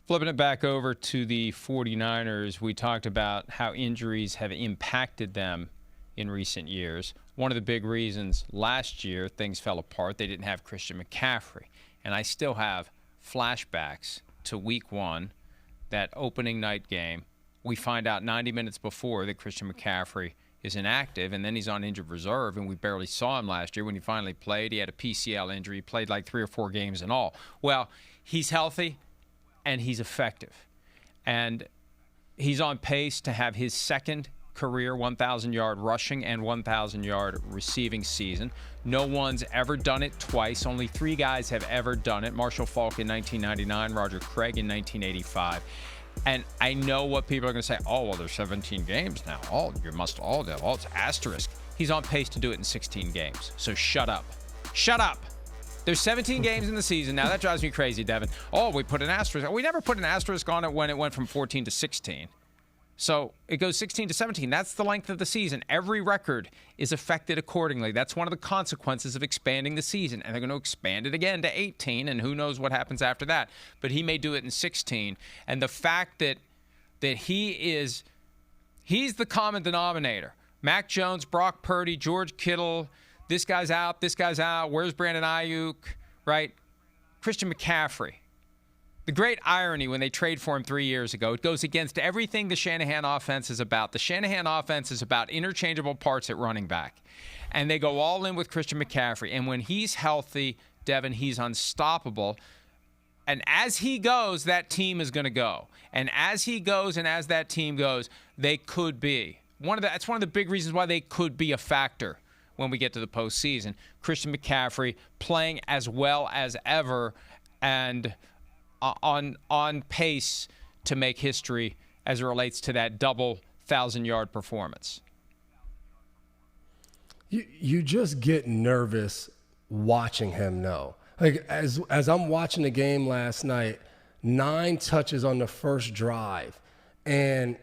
Flipping it back over to the 49ers, we talked about how injuries have impacted them in recent years. One of the big reasons last year things fell apart, they didn't have Christian McCaffrey. And I still have flashbacks to week one, that opening night game. We find out 90 minutes before that Christian McCaffrey is inactive, and then he's on injured reserve, and we barely saw him last year. When he finally played, he had a PCL injury. He played like 3 or 4 games in all. Well, he's healthy, and he's effective. And he's on pace to have his second career 1,000-yard rushing and 1,000-yard receiving season. No one's ever done it twice. Only 3 guys have ever done it. Marshall Faulk in 1999, Roger Craig in 1985. And I know what people are going to say, oh, well, there's 17 games now. Oh, you must all do. Oh, it's asterisk. He's on pace to do it in 16 games. So shut up. Shut up. There's 17 games in the season. Now, that drives me crazy, Devin. Oh, we put an asterisk. We never put an asterisk on it when it went from 14 to 16. So it goes 16 to 17. That's the length of the season. Every record is affected accordingly. That's one of the consequences of expanding the season. And they're going to expand it again to 18, and who knows what happens after that. But he may do it in 16. And the fact that he's the common denominator. Mac Jones, Brock Purdy, George Kittle, this guy's out, where's Brandon Ayuk, right? Christian McCaffrey. The great irony when they trade for him 3 years ago, it goes against everything the Shanahan offense is about. The Shanahan offense is about interchangeable parts at running back. And they go all in with Christian McCaffrey. And when he's healthy, Devin, he's unstoppable. And as he goes, that team is going to go. And as he goes and as that team goes, they could be. That's one of the big reasons why they could be a factor when we get to the postseason. Christian McCaffrey playing as well as ever and on pace to make history as it relates to that double 1,000-yard performance. You just get nervous watching him, though. Like as I'm watching the game last night, 9 touches on the first drive. And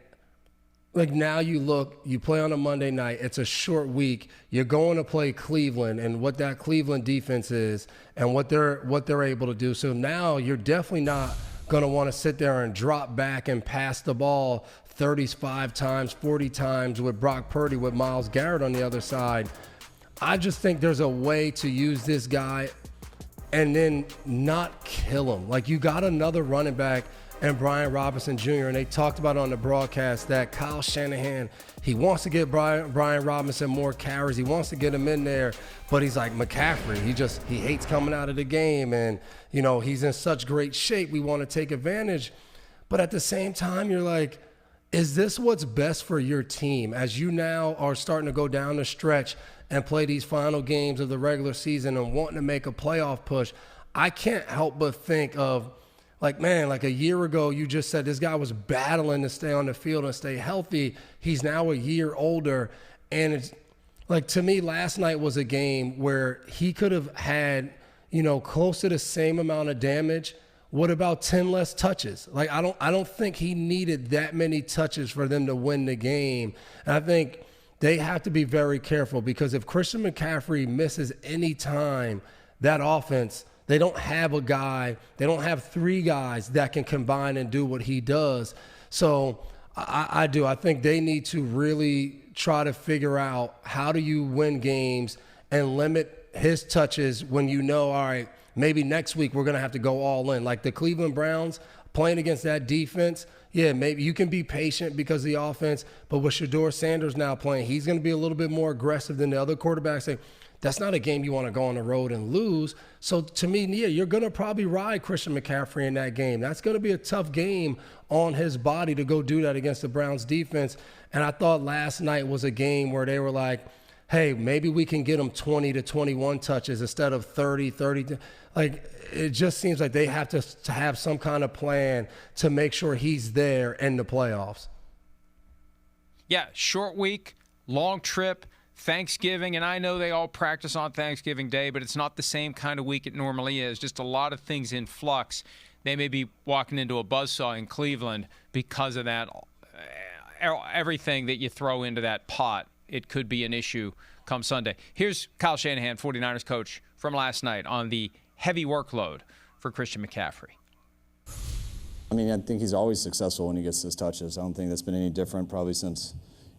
like now you play on a Monday night, it's a short week, you're going to play Cleveland and what that Cleveland defense is and what they're able to do. So now you're definitely not going to want to sit there and drop back and pass the ball 35 times, 40 times with Brock Purdy, with Myles Garrett on the other side. I just think there's a way to use this guy and then not kill him. Like, you got another running back and Brian Robinson Jr., and they talked about on the broadcast that Kyle Shanahan, he wants to get Brian Robinson more carries. He wants to get him in there, but he's like McCaffrey. He hates coming out of the game, and, you know, he's in such great shape. We want to take advantage. But at the same time, you're like, is this what's best for your team as you now are starting to go down the stretch and play these final games of the regular season and wanting to make a playoff push? I can't help but think of, like, man, like a year ago, you just said this guy was battling to stay on the field and stay healthy. He's now a year older. And it's like, to me, last night was a game where he could have had, you know, close to the same amount of damage. What about 10 less touches? Like, I don't think he needed that many touches for them to win the game. And I think they have to be very careful, because if Christian McCaffrey misses any time, that offense, they don't have a guy, they don't have 3 guys that can combine and do what he does. So I think they need to really try to figure out how do you win games and limit his touches when you know, all right, maybe next week we're going to have to go all in. Like the Cleveland Browns playing against that defense, yeah, maybe you can be patient because of the offense, but with Shedeur Sanders now playing, he's going to be a little bit more aggressive than the other quarterbacks. That's not a game you want to go on the road and lose. So to me, yeah, you're going to probably ride Christian McCaffrey in that game. That's going to be a tough game on his body to go do that against the Browns defense. And I thought last night was a game where they were like, hey, maybe we can get him 20 to 21 touches instead of 30. Like, it just seems like they have to have some kind of plan to make sure he's there in the playoffs. Yeah, short week, long trip, Thanksgiving, and I know they all practice on Thanksgiving Day, but it's not the same kind of week it normally is. Just a lot of things in flux. They may be walking into a buzzsaw in Cleveland because of that. Everything that you throw into that pot, it could be an issue come Sunday. Here's Kyle Shanahan, 49ers coach, from last night on the heavy workload for Christian McCaffrey. I mean, I think he's always successful when he gets his touches. I don't think that's been any different probably since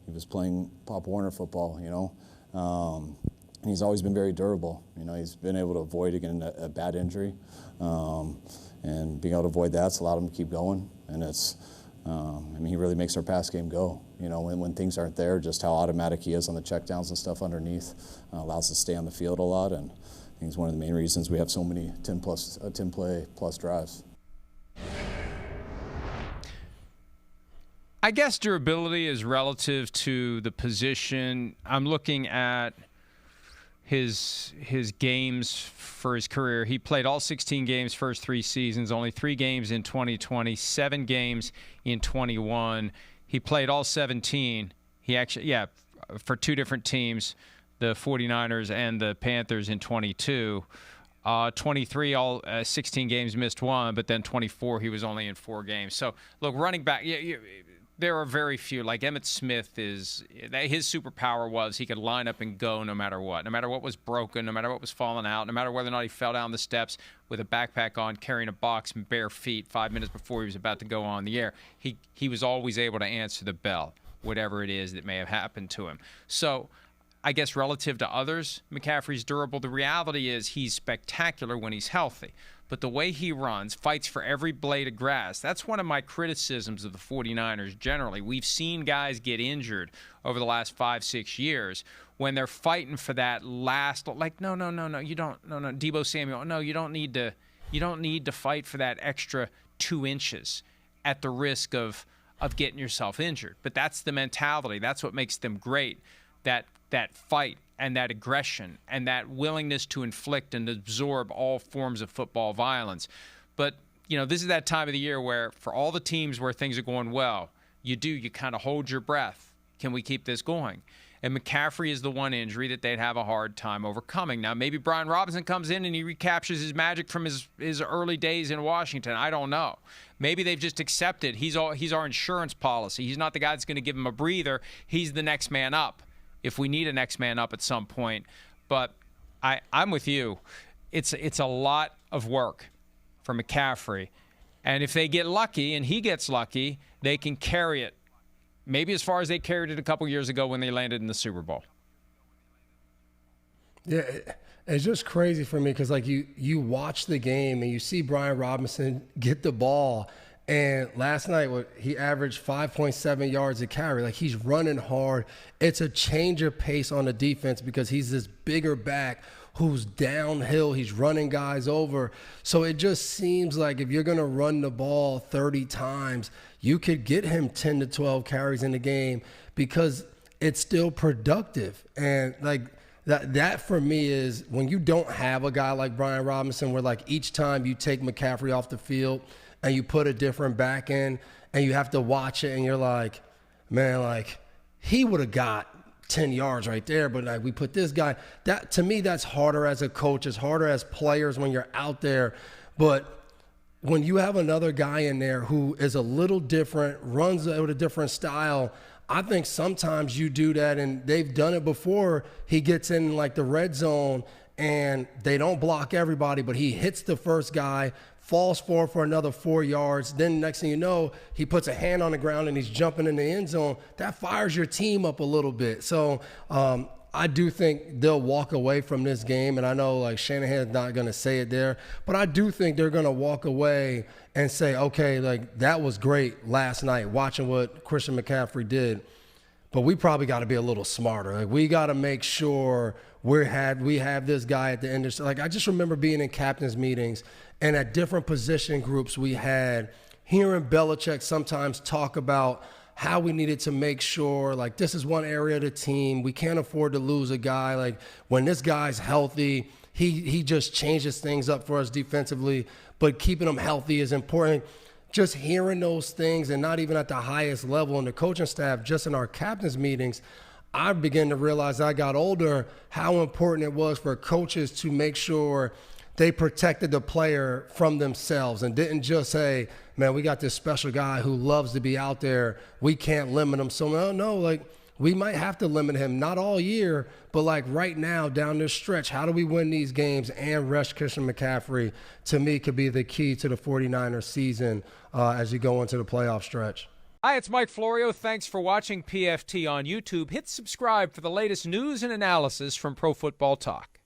he was playing Pop Warner football, you know. And he's always been very durable. You know, he's been able to avoid, again, a bad injury. And being able to avoid that's allowed him to keep going. And it's, I mean, he really makes our pass game go. You know, when things aren't there, just how automatic he is on the checkdowns and stuff underneath allows us to stay on the field a lot. And I think it's one of the main reasons we have so many 10-play plus drives. I guess durability is relative to the position. I'm looking at his games for his career. He played all 16 games first 3 seasons, only 3 games in 2020, 7 games in 21. He played all 17. He actually, for 2 different teams, the 49ers and the Panthers in 22. 23, all 16 games, missed 1, but then 24, he was only in 4 games. So, look, running back, there are very few. Like Emmitt Smith his superpower was he could line up and go no matter what was broken, no matter what was falling out, no matter whether or not he fell down the steps with a backpack on, carrying a box and bare feet 5 minutes before he was about to go on the air. He was always able to answer the bell, whatever it is that may have happened to him. So I guess relative to others, McCaffrey's durable. The reality is he's spectacular when he's healthy. But the way he runs, fights for every blade of grass, that's one of my criticisms of the 49ers generally. We've seen guys get injured over the last 5-6 years when they're fighting for that last, like, no, you don't, no, Deebo Samuel, no, you don't need to fight for that extra 2 inches at the risk of getting yourself injured. But that's the mentality. That's what makes them great, that fight and that aggression and that willingness to inflict and absorb all forms of football violence. But, you know, this is that time of the year where for all the teams where things are going well, you kind of hold your breath. Can we keep this going? And McCaffrey is the one injury that they'd have a hard time overcoming. Now, maybe Brian Robinson comes in and he recaptures his magic from his early days in Washington. I don't know. Maybe they've just accepted he's our insurance policy. He's not the guy that's going to give him a breather. He's the next man up, if we need a next man up at some point. But I'm with you. It's a lot of work for McCaffrey. And if they get lucky and he gets lucky, they can carry it maybe as far as they carried it a couple years ago when they landed in the Super Bowl. Yeah, it's just crazy for me because, like, you watch the game and you see Brian Robinson get the ball. And last night, he averaged 5.7 yards a carry. Like, he's running hard. It's a change of pace on the defense because he's this bigger back who's downhill. He's running guys over. So it just seems like if you're going to run the ball 30 times, you could get him 10 to 12 carries in the game because it's still productive. And, like, that for me is when you don't have a guy like Brian Robinson where, like, each time you take McCaffrey off the field – and you put a different back in and you have to watch it and you're like, man, like, he would have got 10 yards right there, but, like, we put this guy. That, to me, that's harder as a coach. It's harder as players when you're out there. But when you have another guy in there who is a little different, runs with a different style, I think sometimes you do that, and they've done it before. He gets in, like, the red zone and they don't block everybody, but he hits the first guy, falls forward for another 4 yards. Then next thing you know, he puts a hand on the ground and he's jumping in the end zone. That fires your team up a little bit. So I do think they'll walk away from this game. And I know, like, Shanahan's not going to say it there, but I do think they're going to walk away and say, okay, like, that was great last night watching what Christian McCaffrey did. But we probably got to be a little smarter. Like, we got to make sure we have this guy at the end of, like, I just remember being in captains meetings and at different position groups we had, hearing Belichick sometimes talk about how we needed to make sure, like, this is one area of the team. We can't afford to lose a guy. Like, when this guy's healthy, he just changes things up for us defensively, but keeping him healthy is important. Just hearing those things, and not even at the highest level in the coaching staff, just in our captains meetings, I began to realize as I got older how important it was for coaches to make sure they protected the player from themselves and didn't just say, man, we got this special guy who loves to be out there. We can't limit him. So, no, like, we might have to limit him, not all year, but like right now down this stretch, how do we win these games and rest Christian McCaffrey, to me, could be the key to the 49ers season as you go into the playoff stretch. Hi, it's Mike Florio. Thanks for watching PFT on YouTube. Hit subscribe for the latest news and analysis from Pro Football Talk.